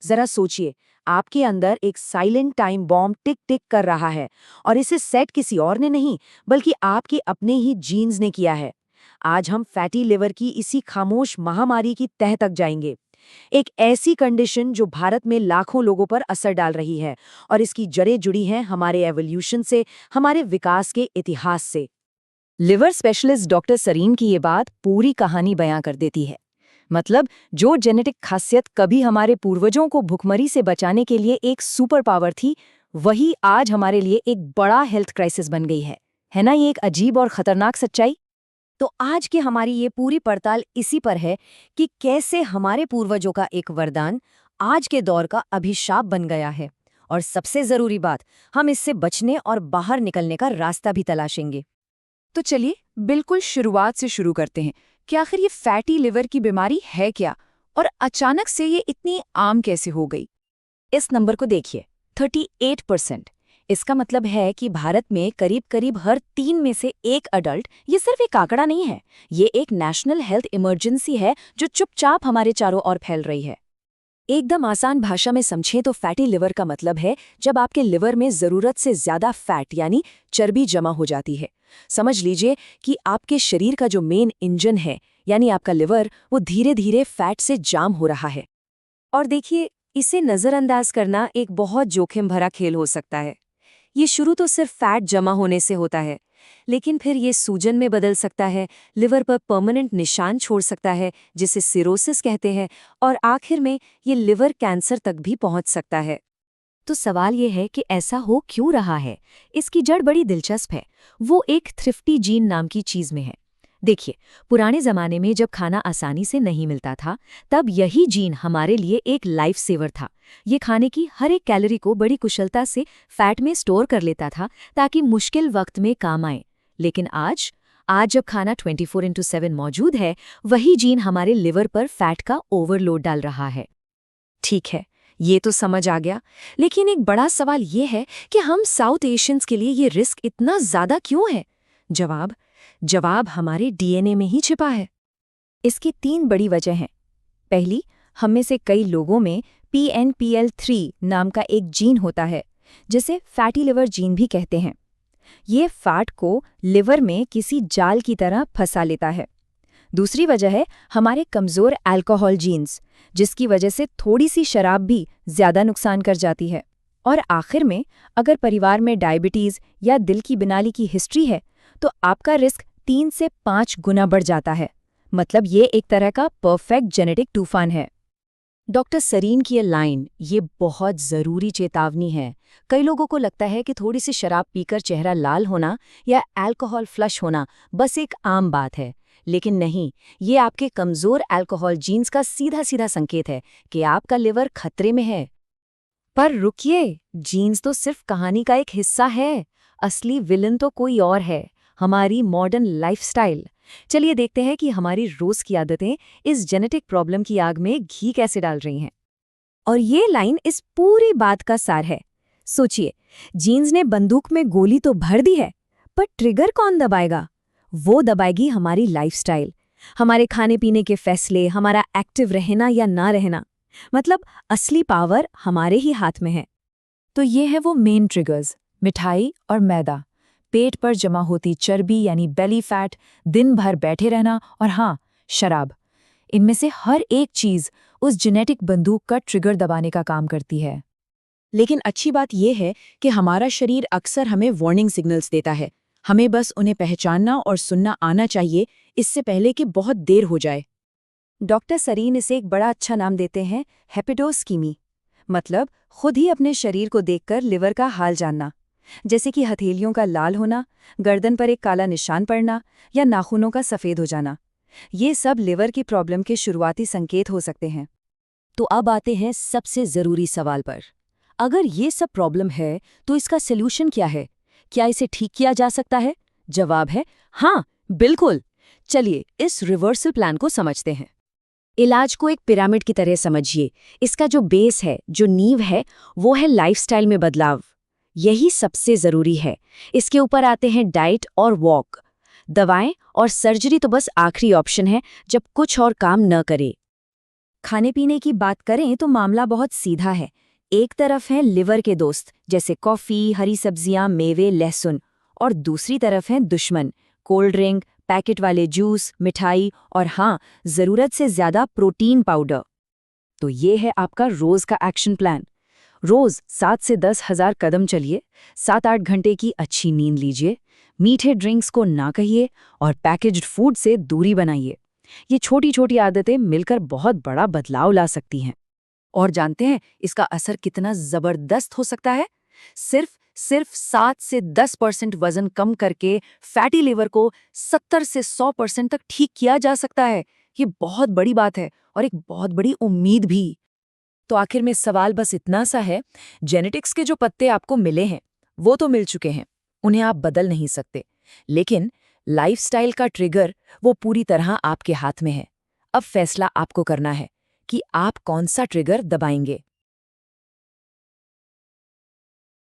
जरा सोचिए, आपके अंदर एक साइलेंट टाइम बॉम्ब टिक टिक कर रहा है, और इसे सेट किसी और ने नहीं, बल्कि आपके अपने ही जीन्स ने किया है। आज हम फैटी लिवर की इसी खामोश महामारी की तह तक जाएंगे। एक ऐसी कंडीशन जो भारत में लाखों लोगों पर असर डाल रही है, और इसकी जड़ें जुड़ी हैं हमारे एवोल्यूशन से, हमारे विकास के इतिहास से। लिवर स्पेशलिस्ट डॉक्टर सरीन की ये बात पूरी कहानी बयां कर देती है। मतलब जो जेनेटिक खासियत कभी हमारे पूर्वजों को भुखमरी से बचाने के लिए एक सुपर पावर थी, वही आज हमारे लिए एक बड़ा हेल्थ क्राइसिस बन गई है ना? ये एक अजीब और खतरनाक सच्चाई। तो आज की हमारी ये पूरी पड़ताल इसी पर है कि कैसे हमारे पूर्वजों का एक वरदान आज के दौर का अभिशाप बन गया है। और सबसे जरूरी बात, हम इससे बचने और बाहर निकलने का रास्ता भी तलाशेंगे। तो चलिए बिल्कुल शुरुआत से शुरू करते हैं कि आखिर ये फैटी लिवर की बीमारी है क्या और अचानक से ये इतनी आम कैसे हो गई। इस नंबर को देखिए, 38%। इसका मतलब है कि भारत में करीब करीब हर 3 में से एक अडल्ट, ये सिर्फ एक आंकड़ा नहीं है, ये एक नेशनल हेल्थ इमरजेंसी है जो चुपचाप हमारे चारों ओर फैल रही है। एकदम आसान भाषा में समझें तो फैटी लिवर का मतलब है जब आपके लिवर में जरूरत से ज्यादा फैट यानी चर्बी जमा हो जाती है। समझ लीजिए कि आपके शरीर का जो मेन इंजन है यानी आपका लिवर, वो धीरे धीरे फैट से जाम हो रहा है। और देखिए, इसे नजरअंदाज करना एक बहुत जोखिम भरा खेल हो सकता है। ये शुरू तो सिर्फ फैट जमा होने से होता है, लेकिन फिर ये सूजन में बदल सकता है, लिवर पर परमानेंट निशान छोड़ सकता है जिसे सिरोसिस कहते हैं, और आखिर में ये लिवर कैंसर तक भी पहुंच सकता है। तो सवाल ये है कि ऐसा हो क्यों रहा है? इसकी जड़ बड़ी दिलचस्प है। वो एक थ्रिफ्टी जीन नाम की चीज में है। देखिए, पुराने जमाने में जब खाना आसानी से नहीं मिलता था, तब यही जीन हमारे लिए एक लाइफ सेवर था। ये खाने की हर एक कैलोरी को बड़ी कुशलता से फैट में स्टोर कर लेता था ताकि मुश्किल वक्त में काम आए। लेकिन आज जब खाना 24/7 मौजूद है, वही जीन हमारे लिवर पर फैट का ओवरलोड डाल रहा है। ठीक है, ये तो समझ आ गया, लेकिन एक बड़ा सवाल ये है कि हम साउथ एशियंस के लिए ये रिस्क इतना ज्यादा क्यों है? जवाब हमारे डीएनए में ही छिपा है। इसकी 3 बड़ी वजह हैं। पहली, हम में से कई लोगों में PNPL3 नाम का एक जीन होता है, जिसे फैटी लिवर जीन भी कहते हैं। ये फैट को लिवर में किसी जाल की तरह फंसा लेता है। दूसरी वजह है हमारे कमज़ोर अल्कोहल जीन्स, जिसकी वजह से थोड़ी सी शराब भी ज़्यादा नुकसान कर जाती है। और आखिर में, अगर परिवार में डायबिटीज़ या दिल की बीमारी की हिस्ट्री है, तो आपका रिस्क 3 से 5 गुना बढ़ जाता है। मतलब ये एक तरह का परफेक्ट जेनेटिक तूफान है। डॉक्टर सरीन की ये लाइन, ये बहुत ज़रूरी चेतावनी है। कई लोगों को लगता है कि थोड़ी सी शराब पीकर चेहरा लाल होना या अल्कोहल फ्लश होना बस एक आम बात है, लेकिन नहीं, ये आपके कमज़ोर अल्कोहल जीन्स का सीधा सीधा संकेत है कि आपका लिवर खतरे में है। पर रुकिए, जीन्स तो सिर्फ कहानी का एक हिस्सा है। असली विलन तो कोई और है, हमारी मॉडर्न लाइफस्टाइल। चलिए देखते हैं कि हमारी रोज की आदतें इस जेनेटिक प्रॉब्लम की आग में घी कैसे डाल रही हैं। और ये लाइन इस पूरी बात का सार है। सोचिए, जीन्स ने बंदूक में गोली तो भर दी है, पर ट्रिगर कौन दबाएगा? वो दबाएगी हमारी लाइफस्टाइल, हमारे खाने पीने के फैसले, हमारा एक्टिव रहना या ना रहना। मतलब असली पावर हमारे ही हाथ में है। तो ये है वो मेन ट्रिगर्स: मिठाई और मैदा, पेट पर जमा होती चर्बी यानी बेली फैट, दिन भर बैठे रहना, और हाँ, शराब। इनमें से हर एक चीज उस जेनेटिक बंदूक का ट्रिगर दबाने का काम करती है। लेकिन अच्छी बात यह है कि हमारा शरीर अक्सर हमें वार्निंग सिग्नल्स देता है। हमें बस उन्हें पहचानना और सुनना आना चाहिए, इससे पहले कि बहुत देर हो जाए। डॉक्टर सरीन इसे एक बड़ा अच्छा नाम देते हैं, हेपेटोस्कीमी। मतलब खुद ही अपने शरीर को देखकर लिवर का हाल जानना। जैसे कि हथेलियों का लाल होना, गर्दन पर एक काला निशान पड़ना या नाखूनों का सफ़ेद हो जाना। ये सब लिवर की प्रॉब्लम के शुरुआती संकेत हो सकते हैं। तो अब आते हैं सबसे ज़रूरी सवाल पर। अगर ये सब प्रॉब्लम है, तो इसका सलूशन क्या है? क्या इसे ठीक किया जा सकता है? जवाब है हाँ, बिल्कुल। चलिए इस रिवर्सल प्लान को समझते हैं। इलाज को एक पिरामिड की तरह समझिए। इसका जो बेस है, जो नींव है, वो है लाइफस्टाइल में बदलाव। यही सबसे ज़रूरी है। इसके ऊपर आते हैं डाइट और वॉक। दवाएं और सर्जरी तो बस आखिरी ऑप्शन है, जब कुछ और काम न करे। खाने पीने की बात करें तो मामला बहुत सीधा है। एक तरफ हैं लिवर के दोस्त जैसे कॉफ़ी, हरी सब्जियां, मेवे, लहसुन, और दूसरी तरफ हैं दुश्मन, कोल्ड ड्रिंक, पैकेट वाले जूस, मिठाई और हाँ, ज़रूरत से ज़्यादा प्रोटीन पाउडर। तो ये है आपका रोज़ का एक्शन प्लान। रोज़ 7 से 10 हज़ार कदम चलिए, 7-8 घंटे की अच्छी नींद लीजिए, मीठे ड्रिंक्स को ना कहिए और पैकेज्ड फूड से दूरी बनाइए। ये छोटी छोटी आदतें मिलकर बहुत बड़ा बदलाव ला सकती हैं। और जानते हैं इसका असर कितना जबरदस्त हो सकता है? सिर्फ 7 से 10% वजन कम करके फैटी लिवर को 70 से 100% तक ठीक किया जा सकता है। ये बहुत बड़ी बात है और एक बहुत बड़ी उम्मीद भी। तो आखिर में सवाल बस इतना सा है, जेनेटिक्स के जो पत्ते आपको मिले हैं वो तो मिल चुके हैं, उन्हें आप बदल नहीं सकते, लेकिन लाइफस्टाइल का ट्रिगर वो पूरी तरह आपके हाथ में है। अब फैसला आपको करना है कि आप कौन सा ट्रिगर दबाएंगे।